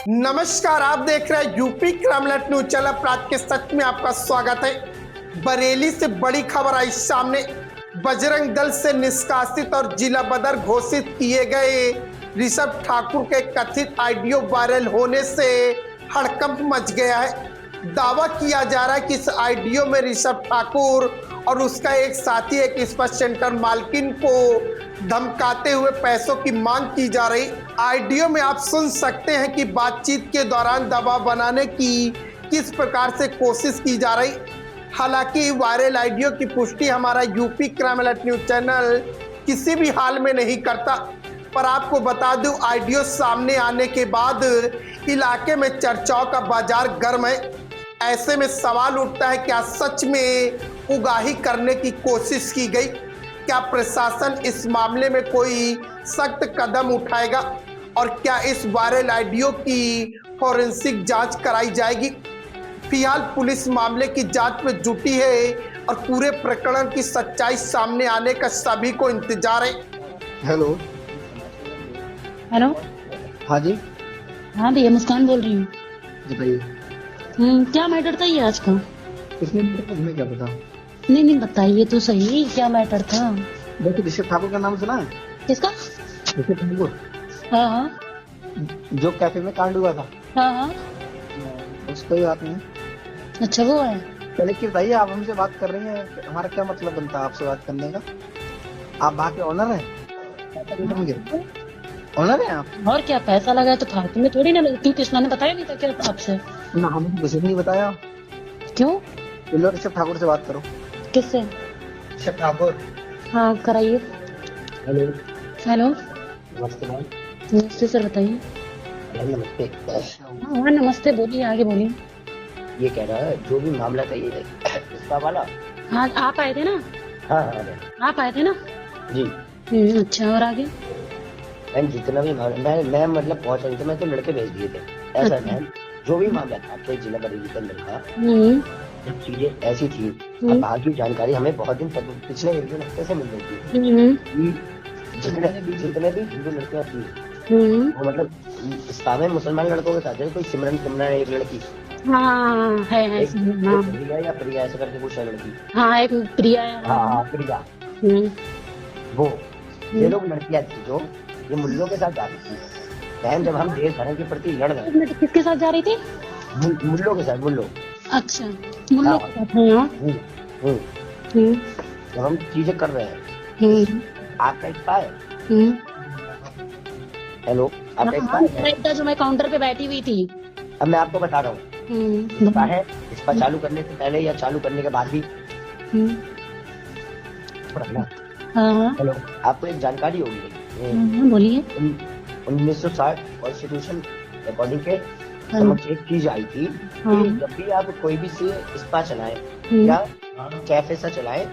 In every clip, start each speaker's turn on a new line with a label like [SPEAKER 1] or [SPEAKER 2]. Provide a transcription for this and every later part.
[SPEAKER 1] नमस्कार, आप देख रहे हैं UP crime alert news channel. रात के सच में आपका स्वागत है। बरेली से बड़ी खबर आई सामने। बजरंग दल से निष्कासित और जिला बदर घोषित किए गए ऋषभ ठाकुर के कथित ऑडियो वायरल होने से हड़कंप मच गया है। दावा किया जा रहा है कि इस ऑडियो में ऋषभ ठाकुर और उसका एक साथी एक इस्पात सेंटर मालकिन को धमकाते हुए पैसों की मांग की जा रही। ऑडियो में आप सुन सकते हैं कि बातचीत के दौरान दबाव बनाने की किस प्रकार से कोशिश की जा रही। हालांकि वायरल ऑडियो की पुष्टि हमारा UP crime alert news channel किसी भी हाल में नहीं करता, पर आपको बता दूं, ऑडियो सामने आने के बाद इलाके में चर्चाओं का बाजार गर्म है। ऐसे में सवाल उठता है, क्या सच में उगाही करने की कोशिश की गई? क्या प्रशासन इस मामले में कोई सख्त कदम उठाएगा? और क्या इस वायरल ऑडियो की फॉरेंसिक जांच कराई जाएगी? फिलहाल पुलिस मामले की जांच में जुटी है और पूरे प्रकरण की सच्चाई सामने आने का सभी को इंतजार है।
[SPEAKER 2] Hello
[SPEAKER 3] hello.
[SPEAKER 2] हाँ जी।
[SPEAKER 3] हाँ भैया, मुस्कान बोल रही हूँ।
[SPEAKER 2] बताइए।
[SPEAKER 3] क्या मैटर था ये आज का?
[SPEAKER 2] किसने तुम्हें क्या पता?
[SPEAKER 3] नहीं बताइए तो सही, क्या मैटर था?
[SPEAKER 2] वैसे ऋषभ ठाकुर का नाम सुना है?
[SPEAKER 3] किसका?
[SPEAKER 2] ऋषभ ठाकुर,
[SPEAKER 3] हाँ,
[SPEAKER 2] जो कैफे में कांड हुआ था।
[SPEAKER 3] हाँ।
[SPEAKER 2] उसको ही बात नहीं।
[SPEAKER 3] अच्छा, वो है।
[SPEAKER 2] पहले कि बताइए, आप हमसे बात कर रही हैं, हमारा क्या मतलब बनता है आपसे बात करने का? आप बाकी ऑनर है? ऑनर है आप?
[SPEAKER 3] और क्या, पैसा लगा तो फालतू में थोड़ी ना। क्यों, कृष्णा ने बताया नहीं था क्या आपसे?
[SPEAKER 2] ना, हमें कुछ नहीं बताया।
[SPEAKER 3] क्यों?
[SPEAKER 2] लो, ऋषभ ठाकुर से बात करो।
[SPEAKER 3] किससे?
[SPEAKER 2] ऋषभ ठाकुर।
[SPEAKER 3] हाँ, कराइए।
[SPEAKER 2] हेलो।
[SPEAKER 3] हेलो।
[SPEAKER 2] नमस्ते मैम।
[SPEAKER 3] नमस्ते सर, बताइए।
[SPEAKER 2] नमस्ते।
[SPEAKER 3] हाँ नमस्ते, बोलिए, आगे बोलिए।
[SPEAKER 2] ये कह रहा है जो भी मामला था ये इसका वाला।
[SPEAKER 3] हाँ, आप आए थे ना?
[SPEAKER 2] हाँ,
[SPEAKER 3] आप आए थे ना
[SPEAKER 2] जी।
[SPEAKER 3] अच्छा, और आगे?
[SPEAKER 2] मैम जितना भी मामला मैं मतलब पहुंच रही थी, मैं तो लड़के भेज दिए थे। ऐसा मैम, जो भी मामला था आपके जिला बरेली के अंदर का, जब चीजें ऐसी थी, अब बाकी जानकारी हमें बहुत दिन तक पिछले 1-2 हफ्ते से मिल रही थी। जितने भी हिंदू लड़कियां थी, वो मतलब इस्लाम में मुसलमान लड़कों के साथ है। कोई सिमरन एक लड़की,
[SPEAKER 3] हाँ है
[SPEAKER 2] एक प्रिया या प्रिया ऐसे करके कुछ है लड़की।
[SPEAKER 3] हाँ, एक प्रिया है।
[SPEAKER 2] हाँ, प्रिया। वो ये लोग लड़कियां थी जो ये मुल्लों के साथ जा रही थी। बहन, जब हम देश धर्म के प्रति लड़ रहे,
[SPEAKER 3] किसके साथ जा रही थी?
[SPEAKER 2] मुल्लों के साथ। मुल्लों।
[SPEAKER 3] अच्छा, मुल्लों के साथ। हाँ।
[SPEAKER 2] जब हम चीजें कर रहे हैं, आपका इस्पा है। हेलो, आपका इस्पा है?
[SPEAKER 3] जो मैं काउंटर पे बैठी हुई थी।
[SPEAKER 2] अब मैं आपको बता रहा हूँ, इस्पा है। इस्पा चालू करने से पहले या चालू करने के बाद भी। हेलो, आपको एक जानकारी होगी,
[SPEAKER 3] बोलिए।
[SPEAKER 2] 1960 कॉन्स्टिट्यूशन अकॉर्डिंग के समक्ष एक चीज आई थी कि जब भी आप कोई भी से स्पा चलाएं या कैफे सा चलाएं,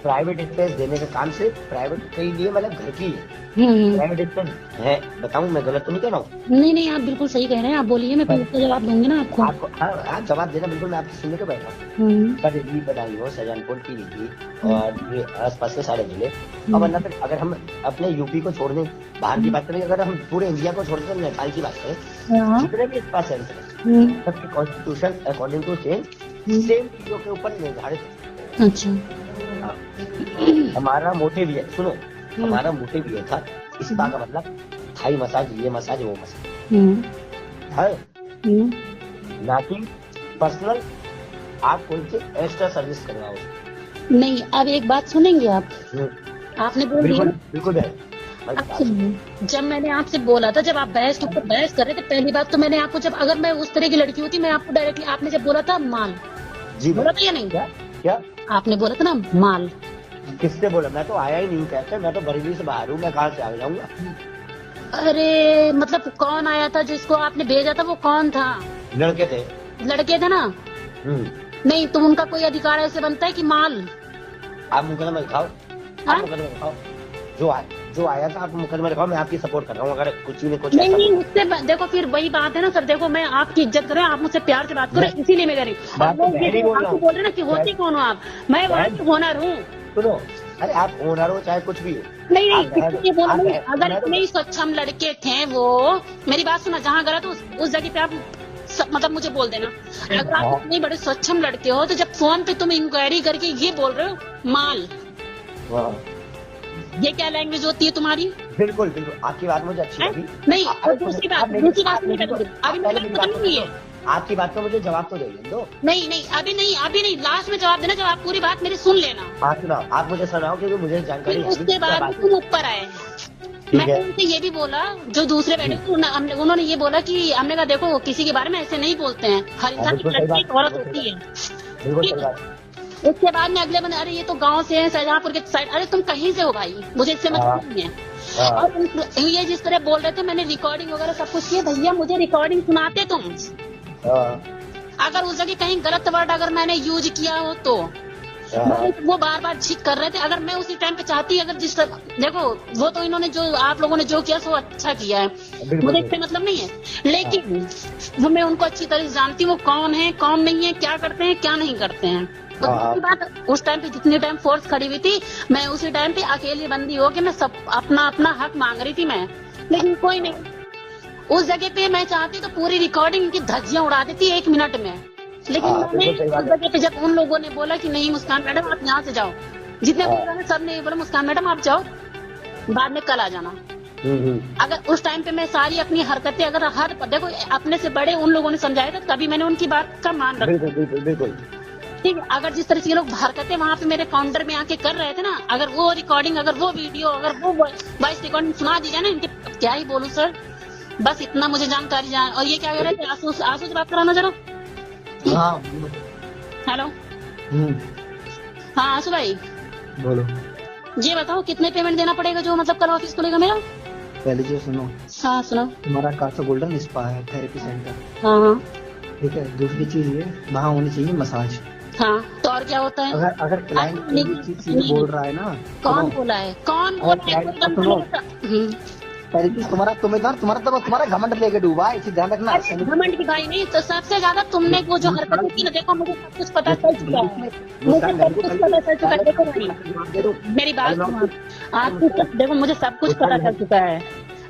[SPEAKER 2] प्राइवेट स्पेस देने के काम से प्राइवेट के लिए मतलब घर की प्राइवेट स्पेस है। बताऊं, मैं गलत तो नहीं कह रहा हूँ?
[SPEAKER 3] नहीं, आप बिल्कुल सही कह रहे हैं। आप बोलिए, मैं पूरा जवाब दूंगी ना आपको।
[SPEAKER 2] हाँ, आप जवाब देना, बिल्कुल। मैं आपसे सुनने को बैठा हूँ। बरेली, बदायूं, शाहजहांपुर, पीलीभीत और ये आसपास के सारे जिले। अब वरना फिर अगर हम अपने यूपी को छोड़ दें, बाहर की बात करें, अगर हम पूरे इंडिया को छोड़ दें, नेपाल की बात करें, जितने भी स्पा सेंटर है, सबके कॉन्स्टिट्यूशन अकॉर्डिंग टू सेम चीजों के ऊपर निर्धारित।
[SPEAKER 3] अच्छा,
[SPEAKER 2] हमारा मोटिव ये, सुनो, हमारा मोटिव ये था, स्पा का मतलब थाई मसाज, ये मसाज, वो मसाज है, ना कि पर्सनल आप कोई से एक्स्ट्रा सर्विस करवाओ।
[SPEAKER 3] नहीं, अब एक बात सुनेंगे आप? आपने बोल दिया।
[SPEAKER 2] बिल्कुल।
[SPEAKER 3] जब मैंने आपसे बोला था, जब आप बहस के ऊपर बहस कर रहे थे, पहली बात तो मैंने आपको, जब अगर मैं उस तरह की लड़की होती, मैं आपको डायरेक्टली, आपने जब बोला था माल,
[SPEAKER 2] जी
[SPEAKER 3] बोला था या नहीं?
[SPEAKER 2] क्या
[SPEAKER 3] आपने बोला था ना माल?
[SPEAKER 2] किससे बोला? मैं तो आया ही नहीं कहते, मैं तो बरेली से बाहर हूँ, मैं कहाँ से आ जाऊंगा?
[SPEAKER 3] अरे मतलब कौन आया था जिसको आपने भेजा था? वो कौन था?
[SPEAKER 2] लड़के थे।
[SPEAKER 3] लड़के थे ना? नहीं, तो उनका कोई अधिकार ऐसे बनता है कि माल?
[SPEAKER 2] आप मुकदमा दिखाओ। आप मुकदमा दिखाओ। जो आया था, आप मुकदमा दिखाओ। मैं आपकी सपोर्ट कर रहा हूँ। अगर कुछ भी कुछ
[SPEAKER 3] नहीं, उससे देखो, फिर वही बात है ना सर। देखो, मैं आपकी इज्जत कर रहा हूँ, आप मुझसे प्यार से बात करो, इसीलिए मैं कह रही हूँ। आप बोल रहे ना कि होती कौन हो आप? मैं वहाँ होनर हूँ।
[SPEAKER 2] सुनो, अरे आप ओनर हो चाहे कुछ भी हो,
[SPEAKER 3] नहीं
[SPEAKER 2] आप
[SPEAKER 3] नहीं,
[SPEAKER 2] बहन-
[SPEAKER 3] ये बोला
[SPEAKER 2] आप
[SPEAKER 3] नहीं,
[SPEAKER 2] बहन-
[SPEAKER 3] अगर
[SPEAKER 2] मैं तो-
[SPEAKER 3] इतने ही सक्षम लड़के थे वो, मेरी बात सुना, जहाँ गलत हो उस जगह पे आप मतलब मुझे बोल देना। अगर आप
[SPEAKER 2] हाँ।
[SPEAKER 3] इतने बड़े सक्षम लड़के हो तो जब फोन पे तुम इंक्वायरी करके ये बोल रहे हो माल,
[SPEAKER 2] हाँ,
[SPEAKER 3] ये क्या लैंग्वेज होती है तुम्हारी?
[SPEAKER 2] बिल्कुल बिल्कुल आपकी बात मुझे अच्छी
[SPEAKER 3] हैं?
[SPEAKER 2] लगी।
[SPEAKER 3] नहीं, और दूसरी बात नहीं
[SPEAKER 2] मेरी
[SPEAKER 3] करूंगी, अभी
[SPEAKER 2] पहले
[SPEAKER 3] मेरी
[SPEAKER 2] मेरी
[SPEAKER 3] बात
[SPEAKER 2] बात
[SPEAKER 3] खत्म नहीं है।
[SPEAKER 2] आपकी बात को मुझे जवाब तो दे दो।
[SPEAKER 3] नहीं नहीं, अभी नहीं, लास्ट में जवाब देना, जब आप पूरी बात मेरी सुन लेना,
[SPEAKER 2] आप सुनाओ, आप मुझे सुनाओ क्योंकि मुझे जानकारी
[SPEAKER 3] फिर
[SPEAKER 2] है।
[SPEAKER 3] उसके बाद में तुम ऊपर आए।
[SPEAKER 2] ठीक
[SPEAKER 3] मैंने
[SPEAKER 2] है।
[SPEAKER 3] उनसे ये भी बोला, जो दूसरे बैठे थे उन्होंने ये बोला कि हमने कहा देखो किसी के बारे में ऐसे नहीं बोलते हैं, हर इंसान की
[SPEAKER 2] बिल्कुल सही
[SPEAKER 3] लड़की एक
[SPEAKER 2] बात,
[SPEAKER 3] औरत
[SPEAKER 2] बिल्कुल
[SPEAKER 3] होती है।
[SPEAKER 2] बिल्कुल
[SPEAKER 3] ठीक
[SPEAKER 2] सही
[SPEAKER 3] है।
[SPEAKER 2] बात।
[SPEAKER 3] उसके बाद में अगले बंदे, अरे ये तो गांव से है, शाहजहांपुर के साइड, अरे तुम कहीं से हो भाई, मुझे इससे मतलब नहीं है।
[SPEAKER 2] हाँ।
[SPEAKER 3] और ये जिस तरह बोल रहे थे, मैंने रिकॉर्डिंग वगैरह सब कुछ किया, भैया मुझे रिकॉर्डिंग सुनाते तुम,
[SPEAKER 2] हाँ,
[SPEAKER 3] अगर उस जगह कहीं गलत वर्ड अगर मैंने यूज किया हो तो।
[SPEAKER 2] हाँ,
[SPEAKER 3] वो बार बार झिक कर रहे थे, अगर मैं उसी टाइम पे चाहती, अगर जिस तरह देखो, वो तो इन्होंने जो आप लोगों ने जो किया सो अच्छा किया है,
[SPEAKER 2] बिल्कुल।
[SPEAKER 3] मुझे इससे मतलब नहीं है, लेकिन वो मैं उनको अच्छी तरह से जानती हूँ, वो कौन है कौन नहीं है, क्या करते हैं क्या नहीं करते हैं। तो
[SPEAKER 2] हाँ।
[SPEAKER 3] दूसरी बात, उस टाइम पे जितनी टाइम फोर्स खड़ी हुई थी, मैं उसी टाइम पे अकेली बंदी हो के मैं सब अपना अपना हक मांग रही थी मैं, लेकिन कोई नहीं। उस जगह पे मैं चाहती तो पूरी रिकॉर्डिंग की धज्जियां उड़ा देती 1 मिनट में, लेकिन
[SPEAKER 2] हाँ,
[SPEAKER 3] उन्होंने
[SPEAKER 2] बिल्कुल सही बात
[SPEAKER 3] उस जगह पे जब उन लोगों ने बोला कि नहीं मुस्कान मैडम आप यहाँ से जाओ, जितने
[SPEAKER 2] हाँ।
[SPEAKER 3] बोल रहे सब ने बोला मुस्कान मैडम आप जाओ, बाद में कल आ जाना। अगर उस टाइम पे मैं सारी अपनी हरकतें, अगर हर देखो अपने से बड़े उन लोगों ने समझाया था, तभी मैंने उनकी बात का मान रखा।
[SPEAKER 2] बिल्कुल बिल्कुल बिल्कुल।
[SPEAKER 3] ठीक है, अगर जिस तरह से ये लोग हरकतें वहाँ पे मेरे काउंटर में आके कर रहे थे ना, अगर वो रिकॉर्डिंग, अगर वो वीडियो, अगर वो वॉइस रिकॉर्डिंग सुना दी जाए ना, इनके क्या ही बोलूं सर, बस इतना मुझे जानकारी जाए। और ये क्या कह रहे थे, आंसू से बात कराना जरा।
[SPEAKER 2] हाँ,
[SPEAKER 3] हेलो, हाँ आंसू भाई,
[SPEAKER 2] बोलो।
[SPEAKER 3] ये बताओ कितने पेमेंट देना पड़ेगा, जो मतलब कल ऑफिस खुलेगा मेरा?
[SPEAKER 4] पहले जो सुनो,
[SPEAKER 3] हाँ सुनो।
[SPEAKER 4] तुम्हारा कासा गोल्डन स्पा है, थेरेपी सेंटर,
[SPEAKER 3] हाँ हाँ
[SPEAKER 4] ठीक है। दूसरी चीज ये, वहाँ होनी चाहिए मसाज।
[SPEAKER 3] हाँ, तो और क्या होता है?
[SPEAKER 4] अगर अगर क्लाइंट
[SPEAKER 3] नहीं,
[SPEAKER 4] कोई चीज
[SPEAKER 3] नहीं,
[SPEAKER 4] बोल रहा है ना,
[SPEAKER 3] कौन
[SPEAKER 4] सुनो,
[SPEAKER 3] बोला है, कौन
[SPEAKER 4] और
[SPEAKER 3] बोला है?
[SPEAKER 4] क्या-
[SPEAKER 3] कोई
[SPEAKER 4] सुनो।
[SPEAKER 3] हम्म।
[SPEAKER 4] पहली चीज तुम्हारा घमंड लेके डूबा है, इसे ध्यान रखना।
[SPEAKER 3] अरे घमंड की भाई नहीं, तो सबसे ज्यादा तुमने वो जो हरकतें की ना, देखो मुझे सब कुछ पता चल चुका है, मुझे सब कुछ पता चल चुका है। देखो भाई मेरी बात सुनो, आपको देखो मुझे सब कुछ पता चल चुका है,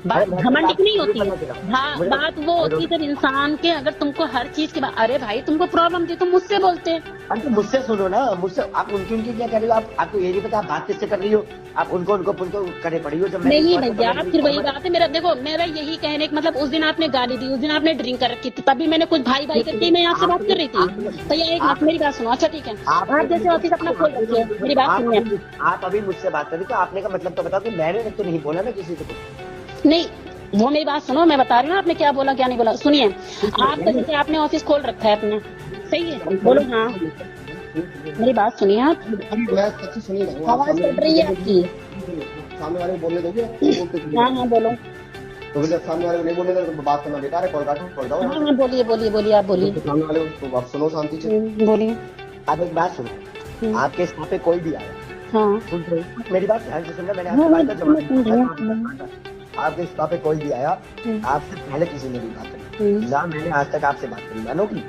[SPEAKER 3] बात घमंड की नहीं होती है। हाँ, बात वो होती है जब इंसान के, अगर तुमको हर चीज के बाद, अरे भाई तुमको प्रॉब्लम थी तुम मुझसे बोलते।
[SPEAKER 2] अरे तो मुझसे सुनो ना, मुझसे आप उनकी क्या कर रही हो, आपको ये नहीं पता आप बात किससे कर रही हो, आप उनको करे पड़ी हो। जब मैंने
[SPEAKER 3] नहीं
[SPEAKER 2] इस बात को
[SPEAKER 3] भैया,
[SPEAKER 2] पकड़
[SPEAKER 3] फिर
[SPEAKER 2] ली,
[SPEAKER 3] वही बात है, मेरा देखो मेरा यही कहने का मतलब, उस दिन आपने गाली दी, उस दिन आपने ड्रिंक कर रखी थी, तभी मैंने कुछ भाई भाई करके मैं आपसे बात कर रही थी। भैया एक मिनट मेरी बात सुनो, अच्छा ठीक है, आप जैसे ऑफिस अपना खोल रखिए, मेरी बात सुनिए।
[SPEAKER 2] आप अभी मुझसे बात कर रही, तो आपने का मतलब तो बताओ कि मैंने तो नहीं बोला ना किसी से कुछ।
[SPEAKER 3] नहीं, वो मेरी बात सुनो, मैं बता रही हूँ आपने क्या बोला क्या नहीं बोला। सुनिए, आप तो जैसे आपने ऑफिस खोल रखा है अपना, सही है, बोलो हाँ, मेरी बात सुनिए आप,
[SPEAKER 5] मैं सच्ची सुनी रहा हूँ। आप
[SPEAKER 3] आवाज कट रही है आपकी।
[SPEAKER 5] सामने वाले को बोलने दोगे? बोलते
[SPEAKER 3] हाँ हाँ बोलो।
[SPEAKER 5] तो फिर जब सामने वाले को नहीं बोलने दोगे तो बात करना बेकार है। कॉल काटो, कॉल जाओ।
[SPEAKER 3] हाँ हाँ बोलिए बोलिए बोलिए, आप बोलिए।
[SPEAKER 5] तो सामने वाले को आप सुनो शांति से।
[SPEAKER 3] बोलिए।
[SPEAKER 2] आप एक बात सुनो, आपके स्टाफ पे कोई भी आया,
[SPEAKER 3] हाँ
[SPEAKER 2] सुन रहे हो? मेरी बात ध्यान से सुनना, मैंने
[SPEAKER 3] हाँ,
[SPEAKER 2] आपकी बात का जवाब
[SPEAKER 3] मैं सुन रही हूँ।
[SPEAKER 2] दिया। आपके स्टाफ पे कोई भी आया, आपसे पहले किसी ने भी बात करी ना, मैंने आज तक आपसे बात करी मानो की,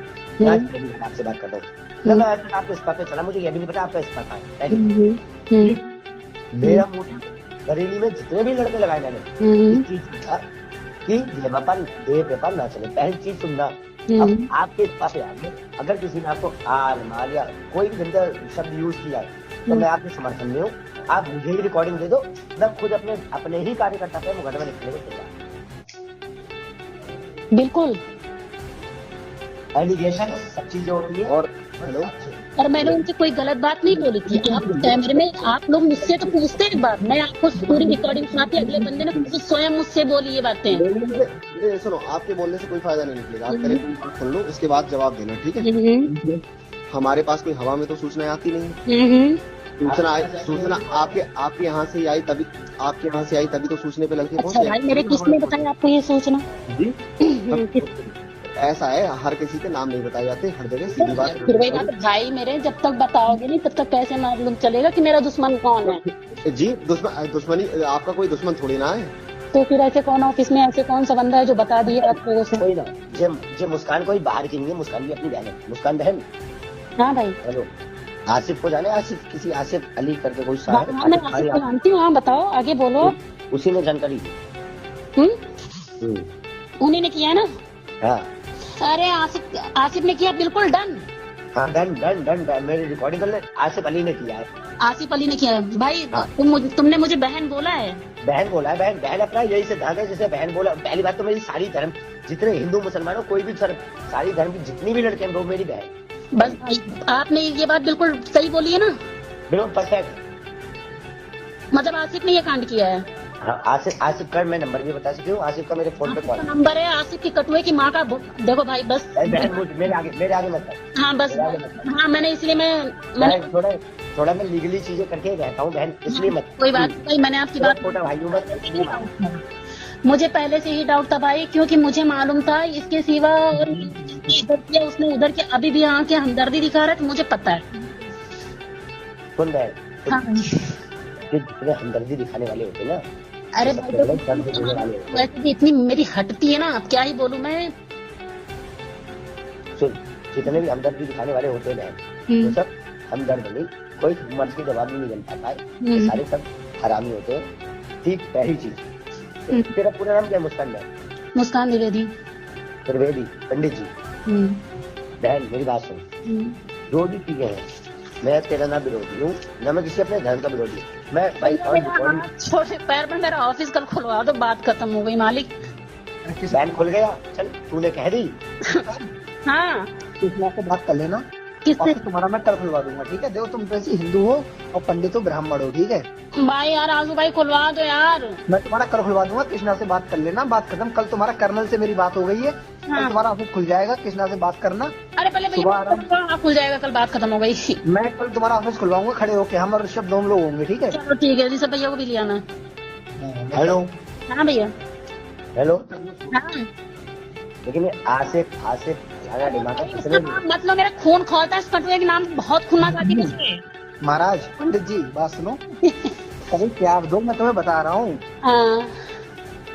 [SPEAKER 2] आज पहली बार आपसे बात कर रहा हूँ ना, मैं आज तक आपके स्टाफ पे चला, मुझे ये भी नहीं पता आपका स्टाफ है। मेरा मोटिव बरेली में जितने भी लड़के लगाए मैंने, इस चीज का कि ये पेपर ना चले। पहली चीज सुनना, अब आपके पास आगे अगर किसी ने आपको आर मार या कोई भी गंदा शब्द यूज किया है, तो मैं आपके समर्थन में हूँ। आप मुझे ही रिकॉर्डिंग दे दो, मैं खुद अपने ही कार्यकर्ता पे मुकदमा लिखने को तैयार।
[SPEAKER 3] बिल्कुल।
[SPEAKER 2] एलिगेशन सब चीजें होती है।
[SPEAKER 5] और हेलो,
[SPEAKER 3] और मैंने उनसे कोई गलत बात नहीं बोली थी। आप कैमरे में आप लोग मुझसे तो पूछते एक बार, मैं आपको पूरी रिकॉर्डिंग सुनाती, अगले बंदे ने खुद स्वयं मुझसे बोली ये बातें।
[SPEAKER 5] ये सुनो, आपके बोलने से कोई फायदा नहीं निकलेगा। आप पहले बात सुन लो, उसके बाद जवाब देना, ठीक है? हमारे पास कोई हवा में तो सूचनाएं आती नहीं। सूचना आपके यहाँ से आई तभी, आपके यहाँ से आई तभी तो सूचने पे लगती है।
[SPEAKER 3] अच्छा भाई, मेरे किसने बताया आपको ये सोचना?
[SPEAKER 5] जी, ऐसा है, हर किसी के नाम नहीं बताए जाते हर जगह, सीधी बात।
[SPEAKER 3] फिर वही बात, भाई मेरे जब तक बताओगे नहीं तब तक कैसे मालूम चलेगा कि मेरा दुश्मन कौन है?
[SPEAKER 5] जी, दुश्मनी आपका कोई दुश्मन थोड़ी ना है।
[SPEAKER 3] तो फिर ऐसे कौन ऑफिस में ऐसे कौन सा बंदा है जो बता दिया आपको?
[SPEAKER 2] कोई ना, जे मुस्कान कोई बाहर की नहीं है, मुस्कान भी अपनी बहन है। मुस्कान बहन,
[SPEAKER 3] हाँ भाई,
[SPEAKER 2] हेलो, आसिफ को जाने? आसिफ, किसी आसिफ अली करके कोई
[SPEAKER 3] हाँ, मैं आसिफ को जानती हूँ। हाँ बताओ, आगे बोलो।
[SPEAKER 2] उसी ने जानकारी दी।
[SPEAKER 3] उन्हीं ने किया ना?
[SPEAKER 2] हाँ।
[SPEAKER 3] अरे आसिफ ने किया, बिल्कुल डन।
[SPEAKER 2] हाँ डन डन डन डन, मेरी रिकॉर्डिंग कर ले। आसिफ अली ने किया है।
[SPEAKER 3] आसिफ अली ने किया है भाई।
[SPEAKER 2] हाँ।
[SPEAKER 3] तुमने मुझे बहन बोला है।
[SPEAKER 2] बहन बोला है, बहन अपना यही सिद्धांत है जिसे बहन बोला। पहली बात तो मेरी सारी धर्म, जितने हिंदू मुसलमान हो, कोई भी सारी धर्म की जितनी भी लड़के हैं वो मेरी बहन।
[SPEAKER 3] बस भाई, आपने ये बात बिल्कुल सही बोली है ना?
[SPEAKER 2] बिल्कुल परफेक्ट।
[SPEAKER 3] मतलब आसिफ ने ये कांड किया है।
[SPEAKER 2] हाँ, आसिफ का मैं नंबर भी बता सकती हूँ। आसिफ का मेरे फोन पे कॉल
[SPEAKER 3] नंबर है। आसिफ की कटुए की माँ का। देखो भाई बस,
[SPEAKER 2] मेरे आगे मत।
[SPEAKER 3] हाँ बस, हाँ मैंने इसलिए मैंने
[SPEAKER 2] थोड़ा मैं लीगली चीजें करके रहता हूँ बहन, इसलिए मत।
[SPEAKER 3] कोई बात नहीं, मैंने आपकी बात।
[SPEAKER 2] छोटा भाई हूँ बस।
[SPEAKER 3] मुझे पहले से ही डाउट था भाई, क्योंकि मुझे मालूम था इसके सिवा और इधर किया उसने उधर किया, अभी भी यहाँ के हमदर्दी दिखा रहा है, तो मुझे पता है।
[SPEAKER 2] सुन बहन,
[SPEAKER 3] हाँ
[SPEAKER 2] जितने हमदर्दी दिखाने वाले होते ना,
[SPEAKER 3] अरे भाई वैसे भी इतनी मेरी हटती है ना, अब क्या ही बोलूं मैं।
[SPEAKER 2] सुन, जितने भी हमदर्दी दिखाने वाले होते हैं वो सब हमदर्द नहीं, कोई मर्ज के जवाब नहीं मिल पाता है, ये सारे सब हरामी होते हैं। ठीक, पहली चीज, तेरा पूरा नाम क्या है? मुस्कान बहन?
[SPEAKER 3] मुस्कान द्विवेदी।
[SPEAKER 2] त्रिवेदी पंडित जी। बहन मेरी बात सुन, जो भी चीजें हैं, मैं तेरा ना विरोधी हूँ, ना मैं किसी अपने धर्म का विरोधी हूँ। मैं भाई
[SPEAKER 3] छोटे पैर में मेरा ऑफिस कल खुलवा दो, बात खत्म हो गई मालिक।
[SPEAKER 2] बैंक खुल गया, चल तूने कह दी।
[SPEAKER 3] हाँ
[SPEAKER 4] कृष्णा से बात कर लेना,
[SPEAKER 3] किससे?
[SPEAKER 4] तुम्हारा मैं कल खुलवा दूंगा, ठीक है? देखो तुम वैसे हिंदू हो और पंडित हो, ब्राह्मण हो, ठीक है?
[SPEAKER 3] भाई यार आजू भाई खुलवा दो यार।
[SPEAKER 4] मैं तुम्हारा कल खुलवा दूंगा, कृष्णा से बात कर लेना, बात खत्म। कल तुम्हारा कर्नल से मेरी बात हो गई है, कल तुम्हारा ऑफिस खुल जाएगा, कृष्णा से बात करना।
[SPEAKER 3] अरे पहले खुल जाएगा, कल बात खत्म हो गई।
[SPEAKER 4] मैं कल तुम्हारा ऑफिस खुलवाऊंगा, खड़े होके हम और ऋषभ दोनों लोग होंगे, ठीक है?
[SPEAKER 3] चलो ठीक है जी, सब भैया को भी लिया ना।
[SPEAKER 2] हेलो।
[SPEAKER 3] हाँ भैया।
[SPEAKER 2] हेलो।
[SPEAKER 3] हाँ
[SPEAKER 2] लेकिन आसिफ
[SPEAKER 3] मतलब मेरा खून खोलता है इस कटुए के नाम, बहुत खून खाती है।
[SPEAKER 4] महाराज पंडित जी बात सुनो, कभी प्यार दो, मैं तुम्हें बता रहा हूँ।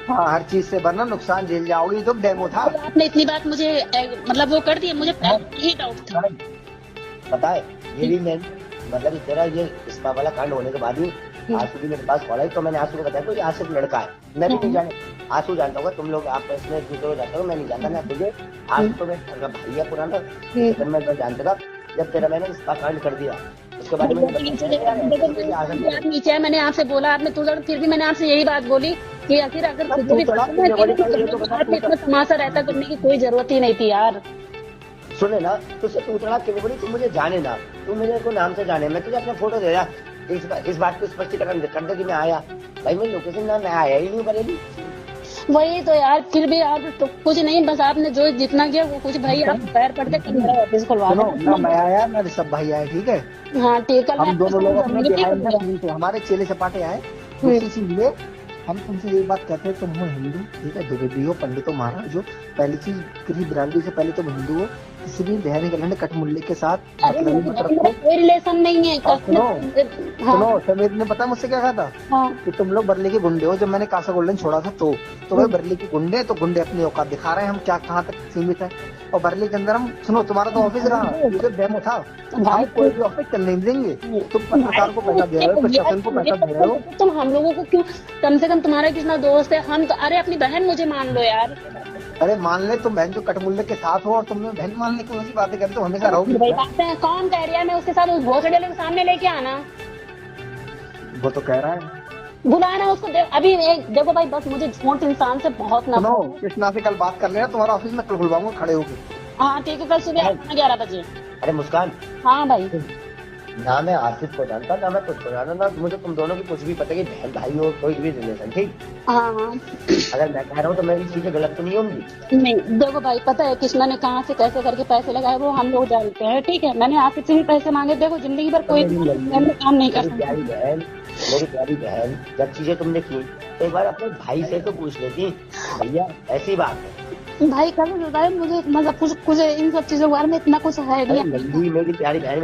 [SPEAKER 4] हाँ, हर चीज से वरना नुकसान झेल जाओगी। तो डेमो था।
[SPEAKER 3] आपने इतनी बात मुझे मतलब वो कर दी, मुझे यही डाउट था।
[SPEAKER 2] पता है ये भी मैं, मतलब तेरा ये इस्पा वाला कांड होने के बाद ही आंसू भी मेरे पास कॉल आई, तो मैंने आंसू को बताया कोई आसिफ लड़का है। मैं भी नहीं जाने, आंसू जानता होगा, तुम लोग आपस में दूसरे को जानते हो, मैं नहीं जानता ना तुझे। आंसू तो मेरा भाई है पुराना, मैं जानता था। जब तेरा मैंने इस्पा कांड कर दिया उसके बाद
[SPEAKER 3] नीचे मैंने आपसे बोला, आपने तुझे, फिर भी मैंने आपसे यही बात बोली कि आखिर अगर इतना तमाशा रहता करने की कोई जरूरत ही नहीं थी यार।
[SPEAKER 2] सुने ना, तुझसे पूछना क्यों बोली, तुम मुझे जाने ना, तुम मेरे को नाम से जाने, मैं तुझे अपना फोटो दे रहा, इस बात को स्पष्टीकरण कर दे कि मैं आया। भाई मैं लोकेशन ना, मैं आया ही नहीं बरेली।
[SPEAKER 3] वही तो यार, फिर भी आप तो कुछ नहीं, बस आपने जो जितना किया वो कुछ। भाई आप पैर पड़ते कि मेरा ऑफिस खुलवा दो
[SPEAKER 4] ना, मैं आया ना ऋषभ भाई आए, ठीक है?
[SPEAKER 3] हाँ ठीक है,
[SPEAKER 4] हम दोनों लोग अपने बिहार में हमारे चेले सपाटे आए, दूसरी चीज ये, हम तुमसे यही बात करते हैं, तुम हो हिंदू, ठीक है? द्विवेदी हो, पंडित हो, महाराज हो। पहली चीज, किसी बिरादरी से पहले तुम हिंदू हो, किसी भी बहन के कठमुल्ले के साथ
[SPEAKER 3] कोई रिलेशन नहीं है।
[SPEAKER 4] सुनो, समीर ने पता मुझसे क्या कहा था कि तुम लोग बरली के गुंडे हो। जब मैंने कासा गोल्डन छोड़ा था तो भाई बरली के गुंडे, तो गुंडे अपनी औकात दिखा रहे हैं, हम क्या कहाँ तक सीमित है। और बरली के अंदर हम, सुनो तुम्हारा तो ऑफिस रहा, डेमो था, भाई कोई भी ऑफिस चलने नहीं देंगे। तुम पत्रकार को पैसा दे रहे हो, प्रशासन को पैसा दे रहे हो,
[SPEAKER 3] तुम हम लोगों को क्यों? कम से कम तुम्हारा कितना दोस्त है, हम तो, अरे अपनी बहन मुझे मान लो यार।
[SPEAKER 4] अरे मान ले, तुम बहन जो कटमुल्ले के साथ हो और तुमने बहन मानने की वैसी बातें करते हो, हमेशा रहोगी।
[SPEAKER 3] भाई बातें हैं, कौन कह रहा है? मैं उसके साथ उस भोसड़े के सामने लेके आना,
[SPEAKER 4] वो तो कह रहा है
[SPEAKER 3] बुलाना उसको। अभी एक देखो भाई, बस मुझे झूठ इंसान से बहुत ना।
[SPEAKER 4] सुनो, कृष्णा से कल बात कर लेना, तुम्हारा ऑफिस में कल खुलवाऊंगा, खड़े होके।
[SPEAKER 3] हाँ ठीक है, कल सुबह 11 बजे।
[SPEAKER 2] अरे मुस्कान।
[SPEAKER 3] हाँ भाई।
[SPEAKER 2] ना मैं आसिफ को जानता, ना मैं कुछ को जानता, ना मुझे तुम दोनों की कुछ भी पता कि बहन भाई हो, कोई भी रिलेशन, ठीक?
[SPEAKER 3] हाँ।
[SPEAKER 2] अगर मैं कह रहा हूँ तो मेरी चीजें गलत तो नहीं होंगी?
[SPEAKER 3] नहीं देखो भाई, पता है कृष्णा ने कहाँ से कैसे करके पैसे लगाए वो हम लोग जानते हैं, ठीक है? मैंने आसिफ से भी पैसे मांगे, देखो जिंदगी भर कोई काम नहीं कर सकता।
[SPEAKER 2] मेरी प्यारी बहन, जब चीजें तुमने की तो एक बार अपने भाई से तो पूछ लेती, भैया ऐसी बात है।
[SPEAKER 3] भाई कल बताया मुझे, मतलब कुछ इन सब चीजों के बारे में इतना कुछ है नहीं।
[SPEAKER 2] मेरी प्यारी बहन,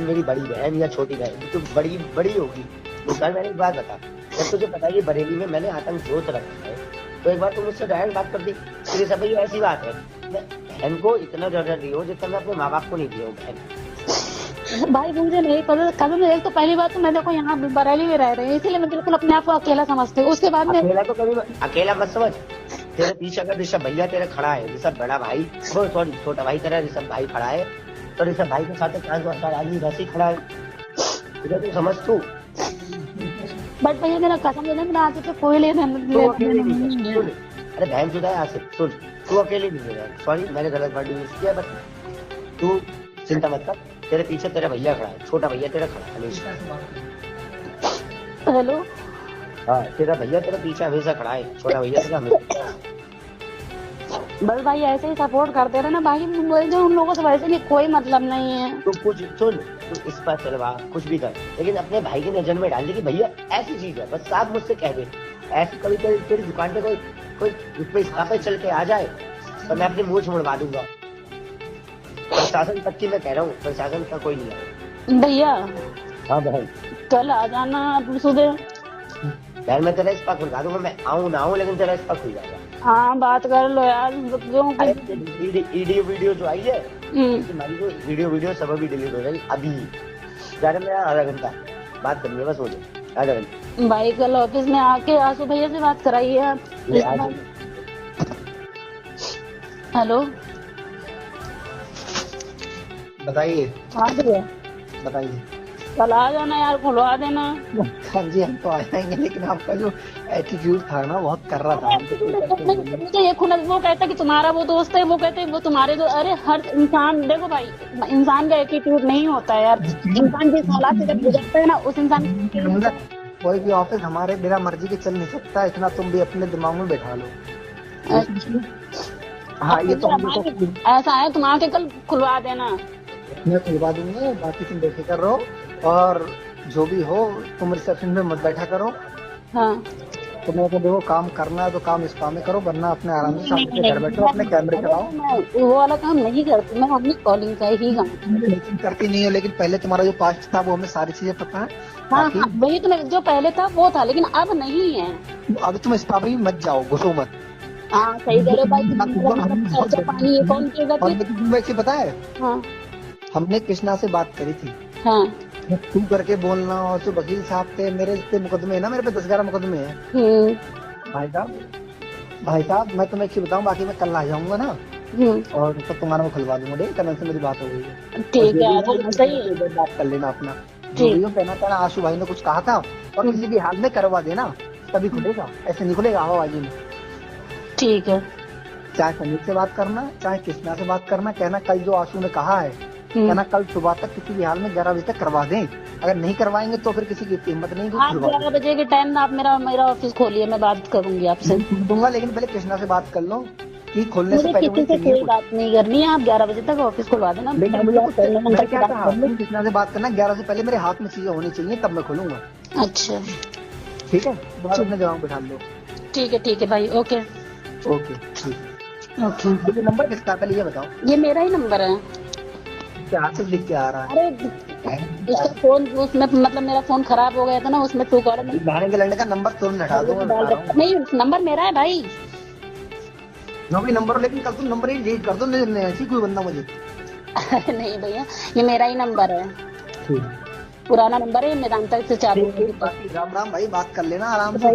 [SPEAKER 2] मेरी बड़ी बहन या छोटी बहन, तो बड़ी होगी। तो कल मैंने एक बात बता, जब तुझे पता है कि बरेली में मैंने आतंक जोत रखा है, तो एक बार तुम मुझसे डायरेक्ट बात कर दी, फिर सब ये ऐसी बात है। मैं बहन को इतना दर्जा दी हो जितना मैं अपने माँ बाप को नहीं दिया हूँ। बहन
[SPEAKER 3] भाई मुझे नहीं पता कदम। एक तो पहली बात तो मैं देखो यहाँ बरेली में रह रही हूँ, इसीलिए मैं बिल्कुल अपने आप को अकेला समझती हूँ। उसके बाद में
[SPEAKER 2] अकेला तो कभी अकेला मत समझ। तेरे पीछे अगर ऋषभ भैया तेरे खड़ा है, ऋषभ बड़ा भाई, सॉरी छोटा भाई तेरा ऋषभ भाई खड़ा है, तो ऋषभ भाई के साथ 5 आदमी वैसे ही खड़ा है, इधर तो समझ तू।
[SPEAKER 3] बट भैया मेरा कसम देना, मेरा आज तक कोई लेना नहीं।
[SPEAKER 2] अरे बहन जुदा है आसिफ, सुन तू अकेले नहीं है, सॉरी मैंने गलत वर्ड यूज किया, बट तू चिंता मत कर, तेरे पीछे तेरा भैया खड़ा है, छोटा भैया तेरा खड़ा है हमेशा।
[SPEAKER 3] हेलो,
[SPEAKER 2] हाँ तेरा भैया तेरे पीछे हमेशा खड़ा है, छोटा भैया तेरा हमेशा।
[SPEAKER 3] बस भाई ऐसे ही सपोर्ट करते रहे ना भाई, मुझे उन लोगों से वैसे भी कोई मतलब नहीं है।
[SPEAKER 2] तू कुछ सुन, तू इस पर चलवा कुछ भी कर, लेकिन अपने भाई की नजर में डाल दे कि भैया ऐसी चीज है, बस साफ मुझसे कह दे। ऐसी कभी तेरी दुकान पे कोई पे चल के आ जाए तो मैं अपनी मुंह मुड़वा दूंगा। प्रशासन तक की मैं कह रहा हूँ, प्रशासन का कोई नहीं है
[SPEAKER 3] भैया।
[SPEAKER 2] हाँ बहन,
[SPEAKER 3] कल आ जाना सुबह।
[SPEAKER 2] बहन मैं तेरा इस पर खुलवा दूंगा, मैं आऊँ ना आऊँ लेकिन तेरा इस पर खुल जाएगा।
[SPEAKER 3] हाँ बात कर लो यार,
[SPEAKER 2] वीडियो जो आई है हमारी, जो वीडियो सब अभी डिलीट हो जाएगी अभी। जाने में आधा घंटा बात करनी है, बस हो जाए आधा घंटा।
[SPEAKER 3] भाई कल ऑफिस में आके आंसू भैया से बात कराइए आप। हेलो
[SPEAKER 4] बताइए।
[SPEAKER 3] हाँ भैया
[SPEAKER 4] बताइए।
[SPEAKER 3] कल आ जाना यार, खुलवा देना।
[SPEAKER 4] हाँ जी हम तो आ जाएंगे, लेकिन आपका जो एटीट्यूड था ना बहुत कर रहा था।
[SPEAKER 3] मुझे ये खुला, वो कहता कि तुम्हारा वो दोस्त है, वो कहते वो तुम्हारे दोस्त। अरे हर इंसान देखो भाई, इंसान का एटीट्यूड नहीं होता है यार, इंसान जिस हालात से जब गुजरता है ना उस इंसान।
[SPEAKER 4] कोई भी ऑफिस हमारे बिना मर्जी के चल नहीं सकता, इतना तुम भी अपने दिमाग में बैठा लो। हाँ ये तो
[SPEAKER 3] ऐसा है, तुम आके कल खुलवा देना।
[SPEAKER 4] मैं खुलवा दूंगा, बाकी तुम बेफिक्र रहो, और जो भी हो तुम रिसेप्शन में मत बैठा करो।
[SPEAKER 3] हाँ
[SPEAKER 4] तुम्हें तो देखो काम करना है तो काम इस काम में करो, वरना अपने आराम से शाम से घर बैठो, अपने कैमरे चलाओ।
[SPEAKER 3] मैं वो वाला काम नहीं करती, मैं अपनी कॉलिंग का ही काम
[SPEAKER 4] करती नहीं हो, लेकिन पहले तुम्हारा जो पास्ट था वो हमें सारी चीजें पता है।
[SPEAKER 3] हाँ हाँ वही तो, जो पहले था वो था, लेकिन अब नहीं है।
[SPEAKER 4] अब तुम इस पापड़ी में मत जाओ, घुसो मत।
[SPEAKER 3] हाँ सही कह रहे हो भाई, पानी ये कौन पिएगा?
[SPEAKER 4] वैसे पता है,
[SPEAKER 3] हाँ
[SPEAKER 4] हमने कृष्णा से बात करी थी।
[SPEAKER 3] हाँ
[SPEAKER 4] तू करके बोलना, और जो वकील साहब थे, मेरे पे मुकदमे है ना, मेरे पे 10-11 मुकदमे हैं। भाई साहब मैं तुम्हें एक चीज बताऊं, बाकी मैं कल आ जाऊंगा ना, और तब तुम्हारा मैं खुलवा दूंगा। देख कल से मेरी बात हो गई है,
[SPEAKER 3] ठीक है, सही है,
[SPEAKER 4] बात कर लेना अपना। जो भी हो कहना था ना, आशु भाई ने कुछ कहा था, और किसी भी हाल में करवा देना, तभी खुलेगा, ऐसे नहीं खुलेगा हवाबाजी में।
[SPEAKER 3] ठीक है।
[SPEAKER 4] चाहे समीर से बात करना, चाहे कृष्णा से बात करना, कहना कल जो आशु ने कहा है, कहना कल सुबह तक किसी भी हाल में 11 बजे तक करवा दें। अगर नहीं करवाएंगे तो फिर किसी की हिम्मत नहीं।
[SPEAKER 3] आप 11 बजे के टाइम में आप मेरा ऑफिस खोलिए, मैं बात करूंगी आपसे।
[SPEAKER 4] दूंगा, लेकिन पहले कृष्णा से बात कर लो कि खोलने से
[SPEAKER 3] पहले। किसी से कोई बात नहीं करनी है, आप 11 बजे तक ऑफिस खुलवा देना।
[SPEAKER 4] कृष्णा से बात करना, 11 से पहले मेरे हाथ में चीजें होनी चाहिए, तब मैं खोलूंगा।
[SPEAKER 3] अच्छा
[SPEAKER 4] ठीक है, अपने जवाब बिठा लो।
[SPEAKER 3] ठीक है भाई, ओके
[SPEAKER 4] ओके ओके। नंबर किसका पहले ये बताओ?
[SPEAKER 3] ये मेरा ही नंबर है।
[SPEAKER 4] आसिफ लिख के आ रहा है।
[SPEAKER 3] अरे उसका फोन, उसमें मतलब मेरा फोन खराब हो गया था ना, उसमें टू कॉल
[SPEAKER 4] बहन के लड़ने का नंबर तुरंत हटा दो।
[SPEAKER 3] नहीं नंबर मेरा है भाई।
[SPEAKER 4] भी नंबर, लेकिन कल तुम नंबर ही डिलीट कर दो, नहीं ऐसी कोई बंदा मुझे।
[SPEAKER 3] नहीं भैया ये मेरा ही नंबर है, पुराना नंबर है, मेदांता से चालू।
[SPEAKER 4] राम राम भाई, बात कर लेना आराम
[SPEAKER 3] से।